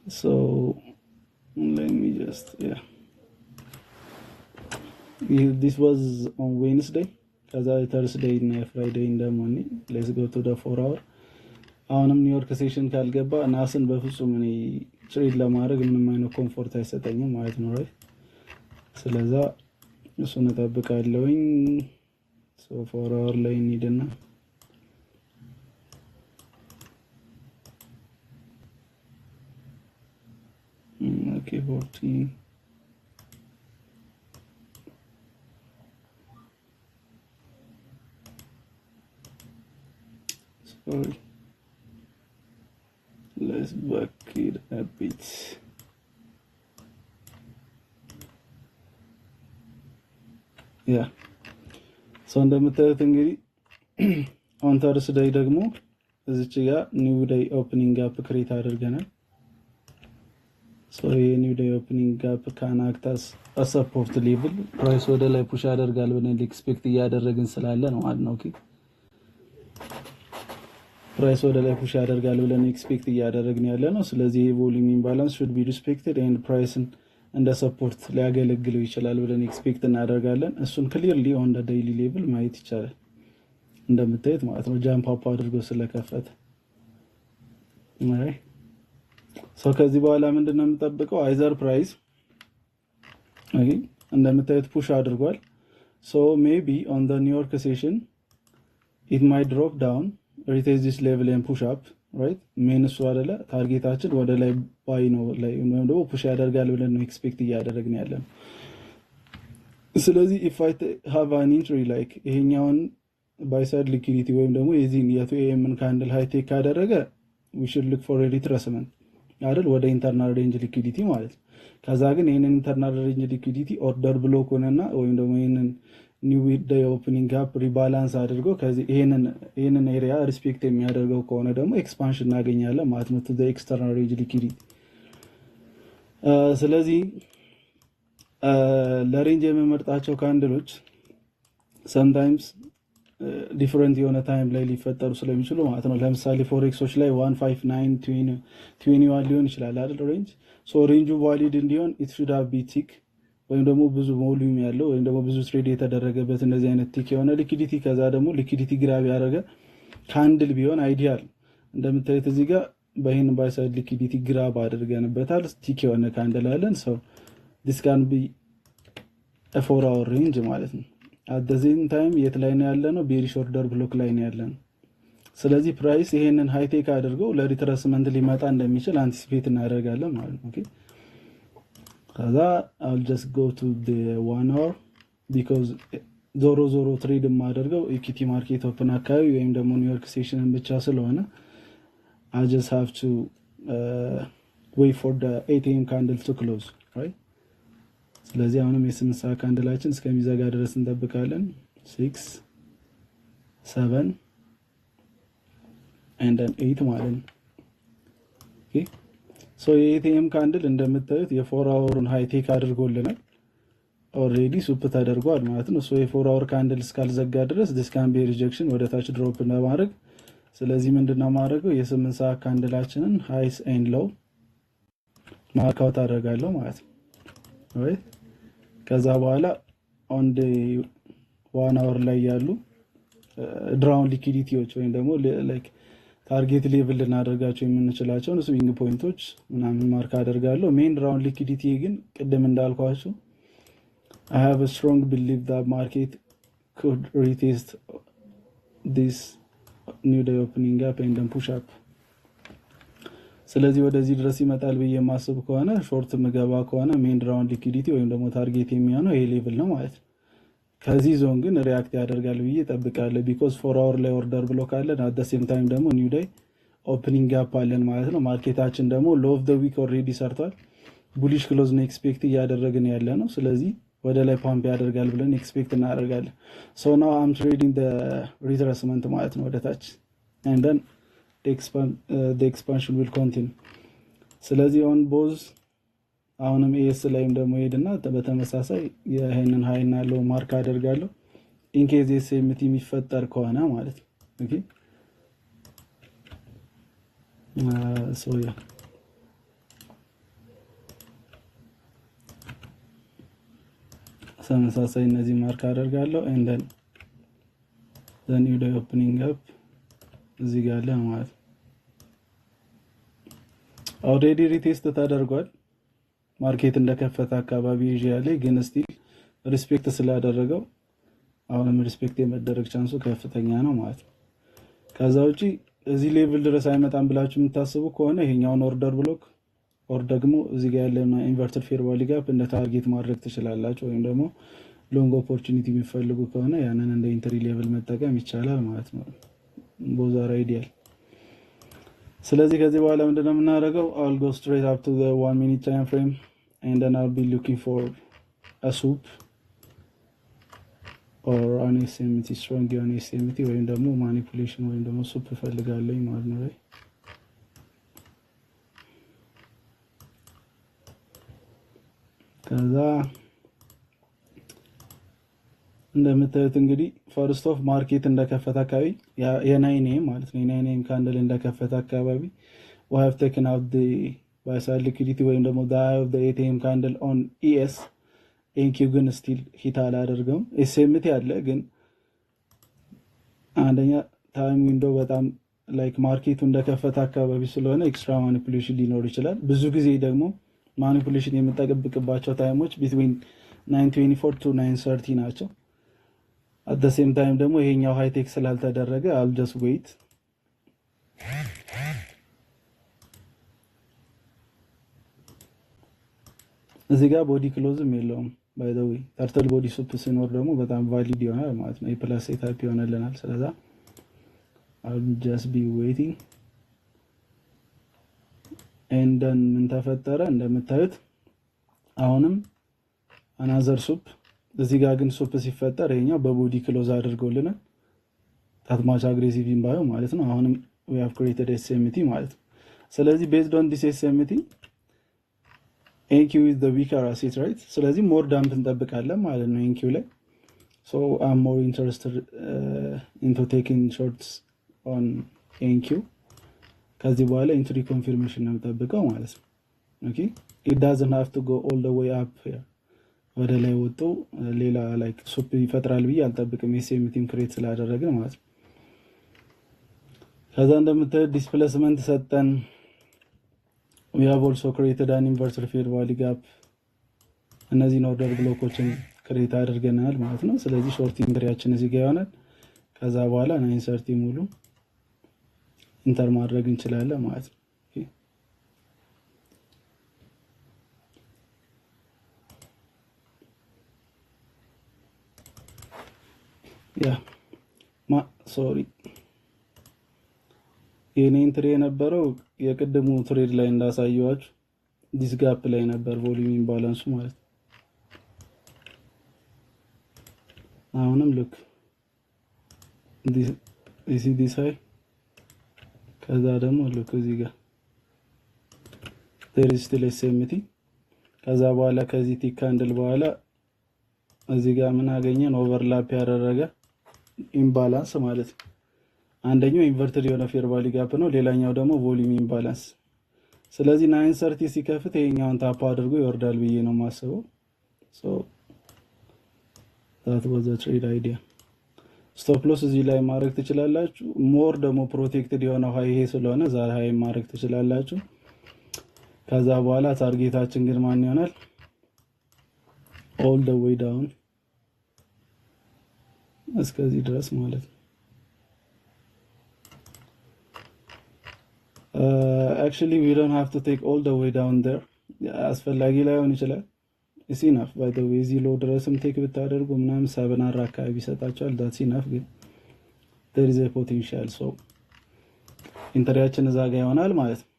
So let me just this was on Wednesday. As I Thursday and Friday in the morning. Let's go to the 4 hour. አሁንም ኒውዮርክ ሴሽን ካልገባ ናስን በፍጹም እኔ ትሬድ ለማድረግ ምንም አይነት ኮምፎርት አይሰጠኝም ማለት ነው right ስለዛ እሱን ተጠብቃለሁኝ so 4 hour ላይ እንሂድና okay 14 sorry let's back it a bit yeah so እንደምታዩት እንግዲህ on Thursday ደግሞ እዚች ጋር new day opening gap create አድርገናል so ይሄ new day opening gap can act as a support level price ወደ ላይ push ያደርጋል ብለን ኤክስፔክት እያደረግን ስላለ ነው ማለት ነው ኦኬ price ወደ ላይ push ያደርጋል ብለን ኤክስፔክት እያደረግን ያለ ነው ስለዚህ volume imbalance should be respected and price እንደ ሰፖርት ሊያገለግለው ይችላል ብለን ኤክስፔክት እናደርጋለን እሱን ክሊርሊ on the daily level ማየት ይቻላል እንደምታዩት ማለት ነው ጃምፕ አፕ አድርጎ ስለከፈተ ማለት ሶ ከዚህ በኋላ ምንድነው የምጠብቀው አይዘር ፕራይስ እንደምታዩት ፑሽ አድርጓል so maybe on the New York session it might drop down retest this level and push up right ሜን እሱ አይደለ ታርጌታችን ወደ ላይ ባይ ነው ላይ ወይም ደግሞ ፑሽ ያደርጋል ብለን ነው ኤክስፔክት እያደረግን ያለን ስለዚህ if I have an entry like ይሄኛውን buy side liquidity ወይም ደግሞ የዚህን የ2am ካንድል ሃይ ቴክ ካደረገ we should look for a retracement አይደል ወደ ኢንተርናል ሬንጅ ሊኩዊዲቲ ማለት ከዛ ግን ይሄንን ኢንተርናል ሬንጅ ሊኩዊዲቲ ኦርደር ብሎክ ሆነና ወይም ደግሞ ይሄንን ኒው ዴይ ኦፕኒንግ ጋፕ ሪባላንስ አድርጎ ከዚህ ይሄንን ኤሪያ ሪስፔክት የሚያደርገው ከሆነ ደግሞ ኤክስፓንሽን እናገኛለን ማለት ነው to the external range liquidity ስለዚህ ለሬንጅ የምመርጣቸው ካንድሎች sometimes ዲፈረንት የሆነ ታይም ላይ ሊፈጠሩ ስለሚችሉ ማለት ነው ለምሳሌ ፎሬክሶች ላይ 159 21 ሊሆን ይችላል አይደል ሬንጅ ሶ ሬንጁ ቫሊድ እንዲሆን it should have be thick ወይም ደግሞ ብዙ ቮልዩም ያለው ወይም ደግሞ ብዙ ትሬድ የተደረገበት እንደዚህ አይነት ቲክ የሆነ ሊኩዊዲቲ ከዛ ደግሞ ሊኩዊዲቲ ግራብ ያደረገ ካንድል ቢሆን አይዲያል እንደምታዩት እዚህ ጋር በይሄን ባይ ሳይድ ሊኩዊዲቲ ግራብ አድርገንበታል ቲክ የሆነ ካንድል አለን so this can be a 4 hour range ማለት ነው at the same time የት ላይ ነው ያለነው ቤሪሽ ኦርደር ብሎክ ላይ ነው ያለነው ስለዚህ ፕራይስ ይሄንን ሃይ ቴክ አድርገው ለሪትሬስመንት ሊመጣ እንደሚችል አንቲሲፔት እናደርጋለን ማለት ነው ኦኬ ከዛ I'll just go to the 1 hour because ዞሮ ትሬድ ማደርገው ኢኩዊቲ ማርኬት ኦፕን አካባቢ ወይም ደግሞ ኒውዮርክ ሴሽንን ብቻ ስለሆነ I just have to wait for the 8 am candle to close right ስለዚህ አሁንም የ8 ሰዓት ካንድላችን እስከሚዘጋ ድረስ እንጠብቃለን 6 7 and then 8 ማለት ነው ኦኬ ሶ የኤቲኤም ካንድል እንደምታዩት የ4 አወሩን ሃይ ቴክ አድርጎልናል ኦሬዲ ሱፕ ተደርጓል ማለት ነው ሶ የ4 አወር ካንድል እስካልዘጋ ድረስ this can be rejection ወደ ታች ድሮፕ እንደማድረግ ስለዚህ ምንድነው ማድረገው የ8 ሰዓት ካንድላችንን ሃይስ ኤንድ ሎው ማርክ አውት አደርጋለሁ ማለት ነው right ከዛ በኋላ on the 1 hour ላይ ያሉ ድራውን ሊኩዊዲቲዎች ወይም ደግሞ like ታርጌት ሌቭል ልናደርጋቸው የምንችላቸው ስዊንግ ፖይንቶች ምናምን ማርክ አደርጋለሁ ሜን ድራውን ሊኩዊዲቲ ግን ቅድም እንዳልኳችሁ I have a strong belief that market could retest this new day opening gap and then push up ስለዚህ ወደዚህ ድረስ ይመጣል ብዬ ማስብ ከሆነ ሾርት መገባ ከሆነ ሜን ድራውን ሊኩዊዲቲ ወይም ደግሞ ታርጌት የሚሆነው ይሄ ሌቭል ነው ማለት ነው ከዚህ ዞን ግን ሪአክት ያደርጋል ብዬ ጠብቃለሁ because 4 hour ላይ ኦርደር ብሎክ አለን at the same time ደግሞ new day opening gap አለን ማለት ነው ማርኬታችን ደግሞ low of the week already ሰርቷል bullish close ነው ኤክስፔክት እያደረግን ያለ ነው ስለዚህ ወደ ላይ ፓምፕ ያደርጋል ብለን ኤክስፔክት እናደርጋለን so now I'm trading the retracement ማለት ነው ወደ ታች and then the expansion will continue ስለዚህ on both አሁንም ኤስ ላይም ደግሞ ሄድና በተመሳሳይ የሄንን ሃይና ሎ ማርክ አደርጋለሁ in case SMT የሚፈጠር ከሆነ ማለት ነው ኦኬ so yeah ተመሳሳይ እነዚህ ማርክ አደርጋለሁ and then the new day opening up እዚህ ጋር አለ ማለት ኦልሬዲ ሪቴስት ተደርጓል ማርኬት እንደከፈተ አካባቢ ይያለ ግን ስቲል ሪስፔክት ስላደረገው አሁንም ሪስፔክት የመደረግ ቻንሱ ከፍተኛ ነው ማለት ነው ከዛ ውጪ እዚህ ሌቭል ድረስ አይመጣም ብላችሁ የምታስቡ ከሆነ ይሄኛውን ኦርደር ብሎክ ኦር ደግሞ እዚህ ጋር ያለና ኢንቨርትድ ፌር ቫልዩ ጋፕ እንደ ታርጌት ማድረግ ትችላላችሁ ወይም ደግሞ ሎንግ ኦፖርቹኒቲ የሚፈልጉ ከሆነ ያንን እንደ ኢንትሪ ሌቭል መጠቀም ይቻላል ማለት ነው ቦዛር አይዲያል ስለዚህ ከዚህ በኋላ ምንድነው የምናደርገው I'll go straight up to the 1 minute time frame and then I'll be looking for a soup or an SMT strong on SMT ወይም ደግሞ manipulation ወይም ደግሞ soup ፈልጋለሁ ማለት ነው ከዛ እንደምታዩት እንግዲህ ፈርስት ኦፍ ማርኬት እንደከፈተ አካባቢ የ9am ማለት ነው የ9am ካንድል እንደከፈተ አካባቢ we have taken out the buy side liquidity ወይም ደግሞ the high of the 8am candle on ES NQ ግን ስቲል ሂት አላደርገውም SMT አለ ግን አንደኛ ታይም ዊንዶው በጣም ላይክ ማርኬቱ እንደከፈተ አካባቢ ስለሆነ ኤክስትራ ማኒፑሌሽን ሊኖር ይችላል ብዙ ጊዜ ደግሞ ማኒፑሌሽን የምጠብቅባቸው ታይሞች between 9:24 to 9:30 ናቸው at the same time ደግሞ ይሄኛው ሃይ ቴክ ስላልተደረገ I'll just wait እዚህ ጋር ቦዲ ክሎዝም የለውም by the way ተርትል ቦዲ ሱፕ ሲኖር ደግሞ በጣም ቫሊድ ይሆናል ማለት ነው የፕላስ ሴታፕ ይሆነልናል ስለዚህ I'll just be waiting and then ምን ተፈጠረ እንደምታዩት አሁንም another soup እዚህ ጋር ግን ሱፕ ሲፈጠር ይሄኛው በቦዲ ክሎዝ አድርጎልናል ታትማች አግሬሲቭ ኢምባዮ ማለት ነው አሁንም we have created SMT ማለት ነው ስለዚህ based on this SMT NQ is the weaker asset right ስለዚህ more dump እንጠብቃለን ማለት ነው NQ ላይ so I'm more interested into taking shorts on NQ ከዚህ በኋላ entry confirmation ነው የምጠብቀው ማለት ነው okay it doesn't have to go all the way up here ወደ ላይ ወጥቶ ሌላ ላይክ ሱፕ ይፈጥራል ብዬ አልጠብቅም SMT ክሬት ስላደረግን ማለት ነው ከዛ እንደምታዩት ዲስፕሌስመንት ሰጠን we have also created an inverted fair value gap እነዚህን ኦርደር ብሎኮችን ክሬት አድርገናል ማለት ነው ስለዚህ ሾርት ኢንትሪያችን እዚህ ጋር ይሆናል ከዛ በኋላ 9:30 ሙሉ ኢንተር ማድረግ እንችላለን ማለት ነው ሶሪ የኔ ኢንትሪ የነበረው የቅድሙ ትሬድ ላይ እንዳሳየዋችሁ ዲስ ጋፕ ላይ ነበር ቮሊዩም ኢምባላንሱ ማለት አሁንም ሉክ ዲስ ሃይ ከዛ ደግሞ ሉክ እዚህ ጋር there is still SMT ከዛ በኋላ ከዚህ ቲክ ካንድል በኋላ እዚህ ጋር ምን አገኘን ኦቨርላፕ ያደረገ ኢምባላንስ ማለት ነው አንደኛው ኢንቨርትድ የሆነ ፌር ቫልዩ ጋፕ ነው ሌላኛው ደግሞ ቮሊዩም ኢምባላንስ ስለዚህ 9:30 ሲከፍት ይሄኛውን ታፕ አድርጎ ይወርዳል ብዬ ነው ማስበው so that was a trade idea ስቶፕ ሎስ እዚህ ላይ ማድረግ ትችላላችሁ ሞር ደግሞ ፕሮቴክትድ የሆነ ሃይ ይሄ ስለሆነ ዛሬ ሃይ ማድረግ ትችላላችሁ ከዛ በኋላ ታርጌታችን ግን ማን ይሆናል all the way down እስከዚህ ድረስ ማለት ነው actually we don't have to take all the way down there አስፈላጊ ላይሆን ይችላል it's enough by the way እዚህ ሎ ድረስም ቴክ ብታደርጉ ምናምን 7 አራ አካባቢ ይሰጣቸዋል that's enough ግን there is a potential so ኢንተሪያችን እዛ ጋር ይሆናል ማለት ነው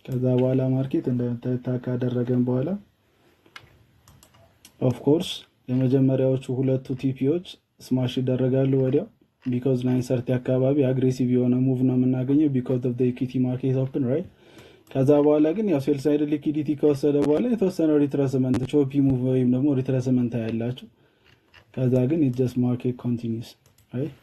ከዛ በኋላ ማርኬት እንደተታካ አደረገን በኋላ of course የመጀመሪያዎቹ ሁለቱ ቲፒዎች ስማሽ ይደረጋሉ ወዲያው because 9:30 አካባቢ አግሬሲቭ የሆነ ሙቭ ነው የምናገኘው because of the equity market open right ከዛ በኋላ ግን ያው ሴል ሳይድ ሊኩዊዲቲ ከወሰደ በኋላ የተወሰነ ሪትሬስመንት ቾፒ ሙቭ ወይም ደግሞ ሪትሬስመንት ያላችሁ ከዛ ግን it just market continues right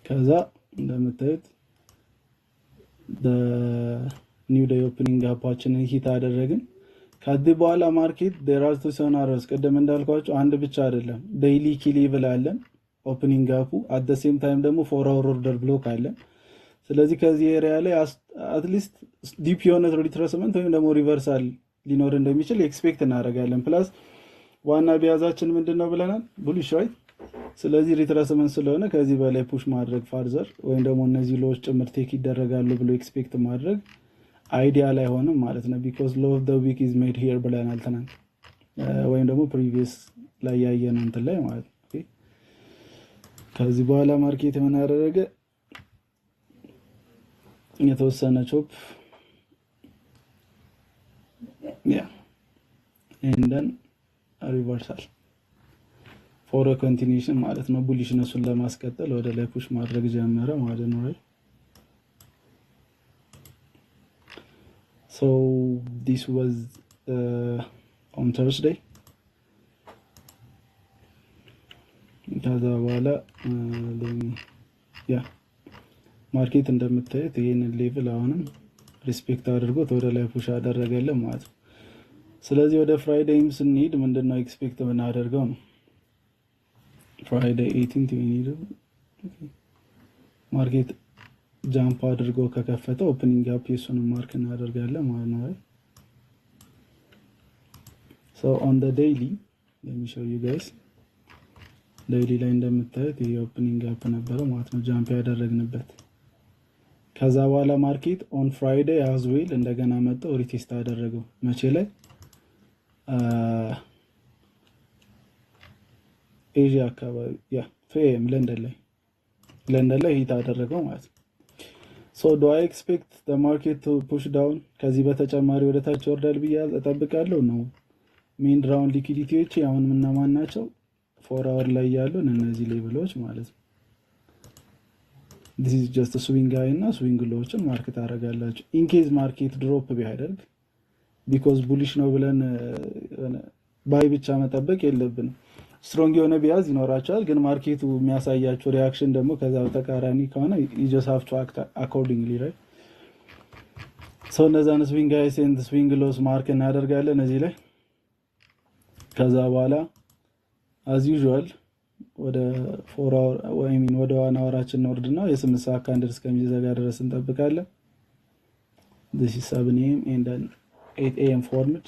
ከዛ እንደምታዩት ኒው ዴይ ኦፕኒንግ ጋፓችንን ሂት አደረግን። ከዚህ በኋላ ማርኬት ዴራርቱ ሴናሪዮስ ቅድም እንዳልኳቸው አንድ ብቻ አይደለም፣ ዴይሊ ኪ ሌቭል አለን ኦፕኒንግ ጋፑ አት ዘ ሴም ታይም ደግሞ 4 አወር ኦርደር ብሎክ አለን። ስለዚህ ከዚህ ኤሪያ ላይ አትሊስት ዲፕ የሆነ ሪትሬስመንት ወይም ደግሞ ሪቨርሳል ሊኖር እንደሚችል ኤክስፔክት እናደርጋለን። ፕላስ ዋና ቢያዛችን ምንድን ነው ብለናል? ቡሊሽ ራይት። ስለዚህ ሪትሬስመንት ስለሆነ ከዚህ በላይ ፑሽ ማድረግ ፋርዘር ወይም ደግሞ እነዚህ ሎዎች ጭምር ቴክ ይደረጋሉ ብሎ ኤክስፔክት ማድረግ አይዲያል አይሆንም ማለት ነው። ቢኮዝ ሎ ኦፍ ዘ ዊክ ኢዝ ሜድ ሂር ብለናል ትናንት ወይም ደግሞ ፕሪቪየስ ላይ ያየነው እንትን ላይ ማለት ነው። ከዚህ በኋላ ማርኬት ምን አደረገ? የተወሰነ ቾፕ እንደን ሪቨርሳል ፎር ኮንቲኒዩሽን ማለት ነው። ቡሊሽነሱን ለማስቀጠል ወደ ላይ ፑሽ ማድረግ ጀመረ ማለት ነው። So this was on Thursday. ከዛ በኋላ ማርኬት እንደምታዩት ይሄንን ሌቭል አሁንም ሪስፔክት አድርጎት ወደ ላይ ፑሽ አደረገልን ማለት ነው። ስለዚህ ወደ ፍራይዴይም ስንሄድ ምንድነው ኤክስፔክት የምናደርገው ነው። ፍራይዴይ 18 ማርኬት ጃምፕ አድርጎ ከከፈተ ኦፕኒንግ ጋፕ የሱን ማርክ እናደርጋለን ማለት ነው። So on the daily, let me show you guys. ዴይሊ ላይ እንደምታዩት ይሄ ኦፕኒንግ ጋፕ ነበረ ማለት ነው ጃምፕ ያደረግንበት። ከዛ በኋላ ማርኬት ኦን ፍራይዴይ አዝ ዌል እንደገና መጥቶ ሪቴስት አደረገው። መቼ ላይ? ኤዥያ አካባቢ ፌም ለንደን ላይ ሂት አደረገው ማለት ነው። ሶ ዶ አይ ኤክስፔክት ዘ ማርኬት ቱ ፑሽ ዳውን ከዚህ በተጨማሪ ወደ ታች ወርዳል ብዬ እጠብቃለሁ ነው። ሜን ራውንድ ሊኩዊዲቲዎች አሁን ምናማን ናቸው? 4 አወር ላይ ያሉን እነዚህ ሌቭሎች ማለት ነው። this is just a swing high እና swing lowዎችን ማርኬት አደርጋላችሁ ኢን ኬዝ ማርኬት ድሮፕ ቢያደርግ ቢኮዝ ቡሊሽ ነው ብለን ባይ ብቻ መጠበቅ የለብንም። ስትሮንግ የሆነ ቢያዝ ይኖራቸዋል፣ ግን ማርኬቱ የሚያሳያቸው ሪአክሽን ደግሞ ከዛው ተቃራኒ ከሆነ you just have to act accordingly, right? so እነዛን swing highs and swing lows ማርክ እናደርጋለን እዚህ ላይ። ከዛ በኋላ as usual ወደ 4 hour I mean ወደ 1 hourችን ወርድና የ8 ሰዓት ካንድል እስከሚዘጋ ድረስ እንጠብቃለን። this is 7 am and then 8 am formed.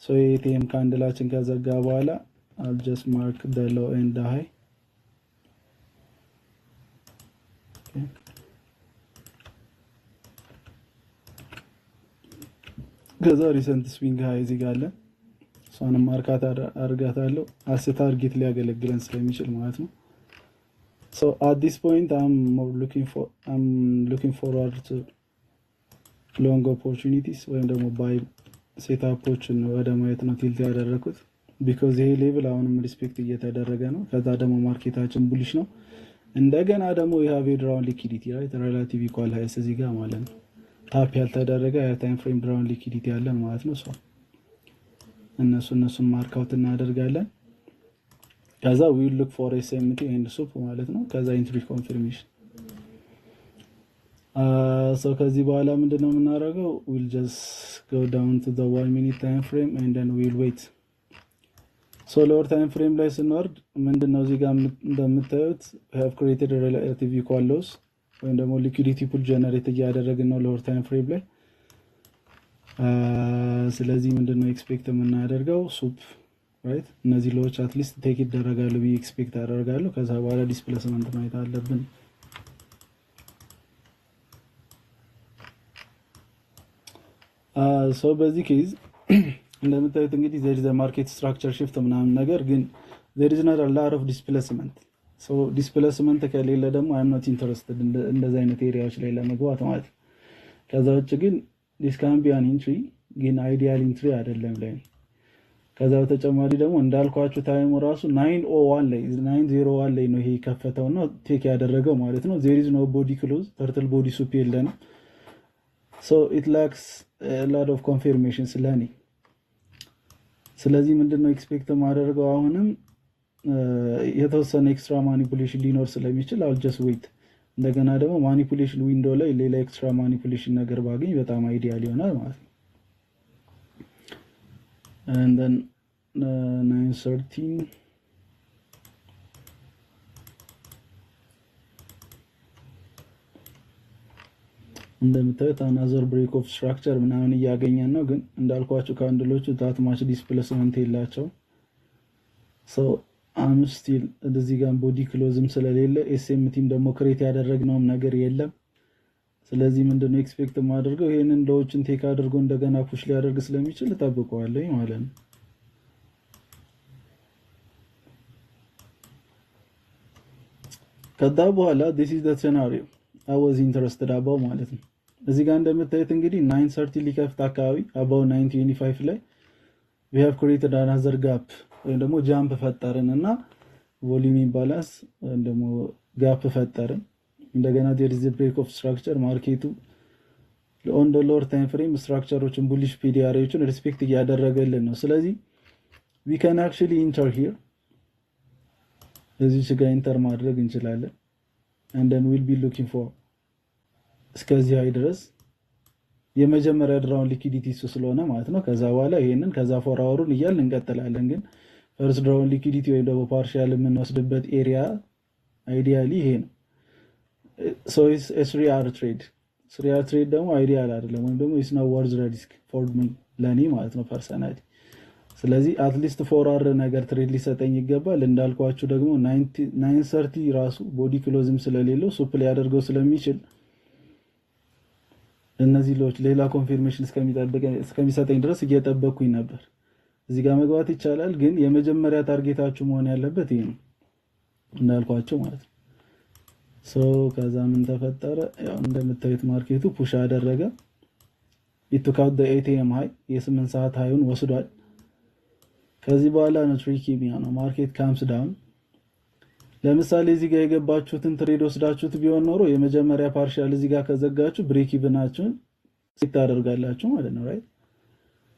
so 8 am ካንድላችን ከዘጋ በኋላ I'll just mark the low and the high. Okay. ከዛ ሪሰንት ስዊንግ ሃይ እዚህ ጋር አለ። እሷንም ማርካት አርጋታለሁ አስ ታርጌት ሊያገለግለን ስለሚችል ማለት ነው። so at this point I'm looking forward to long opportunities ወይም ደግሞ ባይ ሴትአፖችን ወደ ማየት ነው ቲልት ያደረኩት። because ይሄ ሌቭል አሁንም ሪስፔክት እየተደረገ ነው። ከዛ ደግሞ ማርኬታችን ቡሊሽ ነው። እንደገና ደግሞ የሃቭ ድራውን ሊኩዊዲቲ ራይት ሪላቲቭ ኢኳል ሃይስ እዚህ ጋር ማለት ነው። ታፕ ያልተደረገ ታይም ፍሬም ድራውን ሊኩዊዲቲ ያለን ማለት ነው። ሶ እነሱን ማርክ አውት እናደርጋለን። ከዛ we will look for SMT and SUP ማለት ነው። ከዛ ኢንትሪ ኮንፊርሜሽን so ከዚህ በኋላ ምንድነው የምናደርገው? we'll just go down to the 1 minute time frame and then we'll wait. so lower time frame ላይ ስንወርድ ምንድነው እዚህ ጋር እንደምታዩት have created a relative equal loss ወይም ደግሞ liquidity pool generate እያደረግን ነው lower time frame ላይ። ስለዚህ ምንድነው ኤክስፔክት የምናደርገው? ሱፕ ራይት እነዚህ ሎዎች አትሊስት ቴክ ይደረጋሉ ብዬ ኤክስፔክት አደርጋለሁ። ከዛ በኋላ ዲስፕሌስመንት ማየት አለብን። so በዚህ ኬዝ እንደምታዩት እንግዲህ there is a market structure shift ምናምን ነገር ግን there is not a lot of displacement. so displacement ከሌለ ደግሞ I'm not interested እንደዚህ አይነት ኤሪያዎች ላይ ለመግባት ማለት። ከዛ ውጭ ግን this can be an entry ግን አይዲያል ኢንትሪ አይደለም ላይ። ከዛ በተጨማሪ ደግሞ እንዳልኳችሁ ታይሙ ራሱ 901 ላይ 901 ላይ ነው ይሄ ከፈተውና ቴክ ያደረገው ማለት ነው። there is no body close turtle body soup የለንም። so it lacks a lot of confirmation ስለኔ። ስለዚህ ምንድነው ኤክስፔክት ማደርገው አሁንም የተወሰነ ኤክስትራ ማኒፑሌሽን ሊኖር ስለሚችል I'll just wait እንደገና ደግሞ ማኒፑሌሽን ዊንዶ ላይ ሌላ ኤክስትራ ማኒፑሌሽን ነገር ባገኝ በጣም አይዲያል ይሆናል ማለት ነው። and then 913 እንደምታዩት አናዘር ብሬክ ኦፍ ስትራክቸር ምናምን እያገኘን ነው። ግን እንዳልኳችሁ ካንድሎቹ ታትማች ዲስፕሌስመንት የላቸው ሰው ስቲል እንደዚህ ጋር ቦዲ ክሎዝም ስለሌለ ኤስኤምቲም ደግሞ ክሬት ያደረግነውም ነገር የለም። ስለዚህ ምንድነው ኤክስፔክት ማድረገው ይሄንን ሎዎችን ቴክ አድርጎ እንደገና ፑሽ ሊያደርግ ስለሚችል ተጠብቀዋለሁ ማለት ነው። ከዛ በኋላ this is the scenario I was interested about ማለት ነው። እዚህ ጋር እንደምታዩት እንግዲህ 930 ሊከፍት አካባቢ about 925 ላይ we have created another gap ወይም ደግሞ ጃምፕ ፈጠርን እና ቮሊዩም ኢምባላንስ ወይም ደግሞ ጋፕ ፈጠርን። እንደገና there is a break of structure ማርኬቱ on the lower time frame ስትራክቸሮችን ቡሊሽ ፒዲአርዎችን ሪስፔክት እያደረገልን ነው። ስለዚህ we can actually enter here እዚህ ጋር ኢንተር ማድረግ እንችላለን and then we'll be looking for እስከዚህ አይ ድረስ የመጀመሪያ ድራውን ሊኩዊዲቲ ስለሆነ ማለት ነው። ከዛ በኋላ ይሄንን ከዛ ፎር አወሩን እያልን እንቀጥላለን። ግን ፈርስት ድራውን ሊኩዊዲቲ ወይ ደግሞ ፓርሻል የምንወስድበት ኤሪያ አይዲያሊ ይሄ ነው። so is SRR trade SRR trade ደግሞ አይዲያል አይደለም ወይም ደግሞ is not worth the risk for me ለኔ ማለት ነው ፐርሰናሊ። ስለዚህ አትሊስት 4R ነገር ትሬድ ሊሰጠኝ ይገባል። እንዳልኳችሁ ደግሞ 930 ራሱ ቦዲ ክሎዝም ስለሌለው ሱፕ ሊያደርገው ስለሚችል እነዚህ ሎች ሌላ ኮንፊርሜሽን እስከሚሰጠኝ ድረስ እየጠበቅኩኝ ነበር። እዚህ ጋር መግባት ይቻላል፣ ግን የመጀመሪያ ታርጌታችሁ መሆን ያለበት ይሄ ነው እንዳልኳችሁ ማለት ነው። ከዛ ምን ተፈጠረ? ያው እንደምታዩት ማርኬቱ ፑሽ አደረገ። it took out the 8 AM high የ8 ሰዓት ሃይውን ወስዷል። ከዚህ በኋላ ነው ትሪኪ የሚሆነው ማርኬት ካምስ ዳውን። ለምሳሌ እዚህ ጋር የገባችሁትን ትሬድ ወስዳችሁት ቢሆን ኖሮ የመጀመሪያ ፓርሻል እዚህ ጋር ከዘጋችሁ ብሬክ ኢቭናችሁን ሴት ታደርጋላችሁ ማለት ነው ራይት።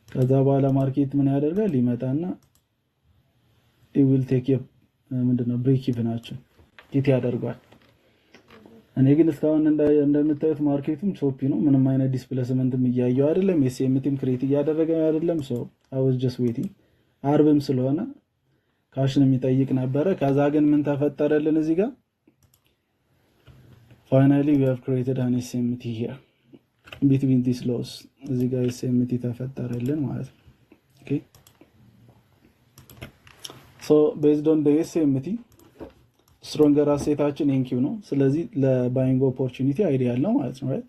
ከዛ በኋላ ማርኬት ምን ያደርጋል? ይመጣና it will take you ምንድነው ብሬክ ኢቭናችሁን ሂት ያደርጋል። እኔ ግን እስካሁን እንደምታዩት ማርኬቱም ቾፒ ነው። ምንም አይነት ዲስፕሌስመንትም እያየው አይደለም። ኤስኤምቲም ክሬት እያደረገ አይደለም። I was just waiting አርብም ስለሆነ ካሽን የሚጠይቅ ነበረ። ከዛ ግን ምን ተፈጠረልን? እዚህ ጋር finally we have created an SMT here between these lows። እዚህ ጋር SMT ተፈጠረልን ማለት ነው። okay so based on the SMT stronger አሴታችን NQ ነው። ስለዚህ ለባይንግ ኦፖርቹኒቲ አይዲያል ነው ማለት ነው right።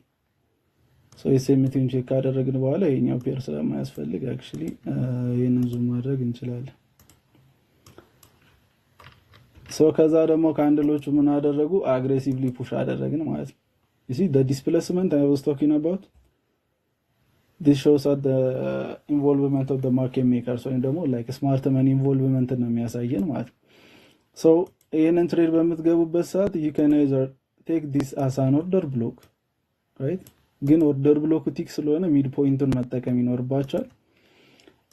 so SMTን ቼክ ካደረግን በኋላ የኛው ፔር ስለማያስፈልግ actually ይሄንን ዙም ማድረግ እንችላለን። ከዛ ደግሞ ካንድሎቹ ምን አደረጉ? አግሬሲቭሊ ፑሽ አደረግን ማለት ነው። you see the displacement I was talking about this shows at the involvement of the market makers ወይም ደግሞ like smart money involvement ነው የሚያሳየን ማለት ነው። ይሄንን ትሬድ በምትገቡበት ሰዓት you can either take this as an order block right። ግን ኦርደር ብሎክ ቲክ ስለሆነ ሚድ ፖይንቱን መጠቀም ይኖርባቸዋል።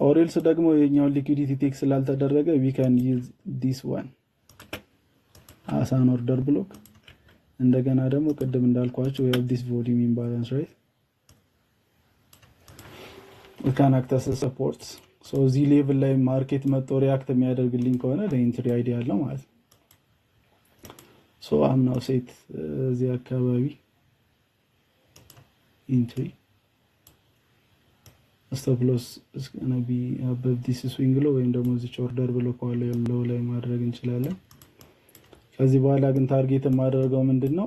or else ደግሞ የኛው ሊኩዊዲቲ ቴክ ስላልተደረገ we can use this one as an order block። እንደገና ደግሞ ቅድም እንዳልኳችሁ we have this volume imbalance right we can act as a support። እዚህ ሌቭል ላይ ማርኬት መጥቶ ሪአክት የሚያደርግልኝ ከሆነ ለኢንትሪ አይዲያ አለው ማለት ነው። I'm now set እዚህ አካባቢ ኢንትሪ stop loss is going to be above this swing low ወይም ደግሞ እዚህ ኦርደር ብሎክ ያለው ላይ ማድረግ እንችላለን። ከዚህ በኋላ ግን ታርጌት የማደርገው ምንድነው?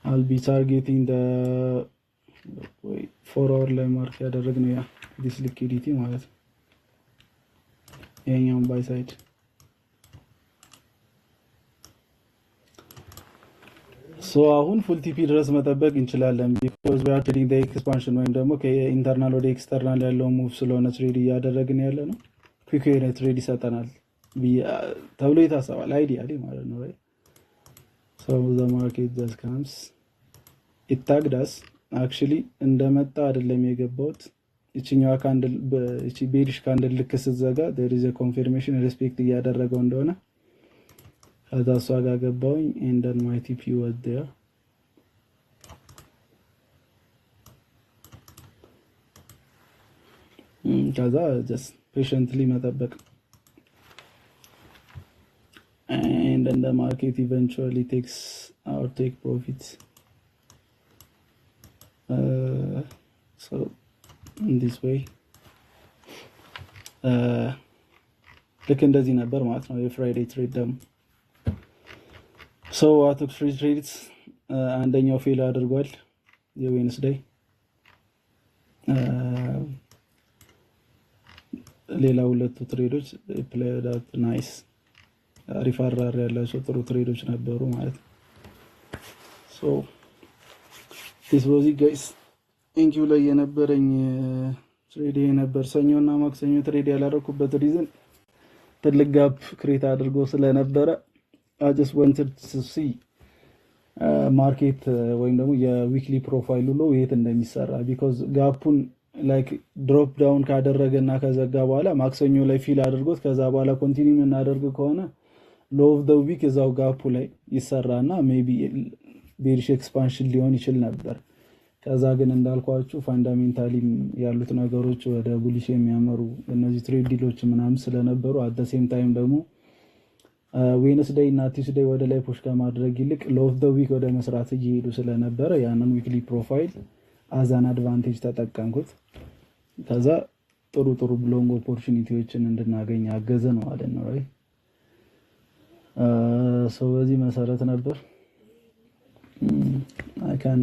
I'll be targeting the 4 ላይ ማርክ ያደረግነው ያ this liquidity ማለት ነው። የኛውን ባይ ሳይድ አሁን ፉል ቲፒ ድረስ መጠበቅ እንችላለን because we are trading the expansion ወይም ደግሞ ከኢንተርናል ወደ ኤክስተርናል ያለው ሙቭ ስለሆነ ትሬድ እያደረግን ያለ ነው። ኩዊክ የሆነ ትሬድ ይሰጠናል ተብሎ ይታሰባል አይዲያሊ ማለት ነው right። the market just comes it tagged us actually እንደመጣ አይደለም የገባውት እቺኛዋ ካንድል እቺ ቤሪሽ ካንድል ልክ ስትዘጋ there is a confirmation respect እያደረገው እንደሆነ ከዛ እሷ ጋር ገባሁኝ and then my TP was there ከዛ just patiently መጠበቅ and then the market eventually takes or take profits so in this way ልክ እንደዚህ ነበር ማለት ነው የፍራይዴ ትሬድ ደግሞ so አቶ ትሬድስ አንደኛው ፌል አድርጓል የዌንስዴይ ሌላ ሁለቱ ትሬዶች played out nice አሪፍ አራር ያላቸው ጥሩ ትሬዶች ነበሩ ማለት ነው so this was it guys thank you ላይ የነበረኝ ትሬድ የነበር ሰኞና ማክሰኞ ትሬድ ያላረኩበት ሪዝን ትልቅ ጋፕ ክሬት አድርጎ ስለነበረ I just wanted to see ማርኬት ወይም ደግሞ የዊክሊ ፕሮፋይሉ ሎ የት እንደሚሰራ because ጋፑን like drop down ካደረገና ከዘጋ በኋላ ማክሰኞ ላይ ፊል አድርጎት ከዛ በኋላ ኮንቲኒው እናደርግ ከሆነ low of the week እዛው ጋፑ ላይ ይሰራና maybe bearish expansion ሊሆን ይችል ነበር ከዛ ግን እንዳልኳችሁ ፋንዳሜንታሊ ያሉት ነገሮች ወደ ቡሊሽ የሚያመሩ እነዚህ ትሬድ ዲሎች ምናምን ስለነበሩ at the same time ደግሞ ዌንስዴይ እና ቲውስዴይ ወደ ላይ ፑሽ ከማድረግ ይልቅ low of the week ወደ መስራት እየሄዱ ስለነበረ ያንን ዊክሊ ፕሮፋይል አዛን አድቫንቴጅ ተጠቀምኩት ከዛ ጥሩ ጥሩ ሎንግ ኦፖርቹኒቲዎችን እንድናገኝ አገዘ ነው ማለት ነው right so በዚህ መሰረት ነበር I can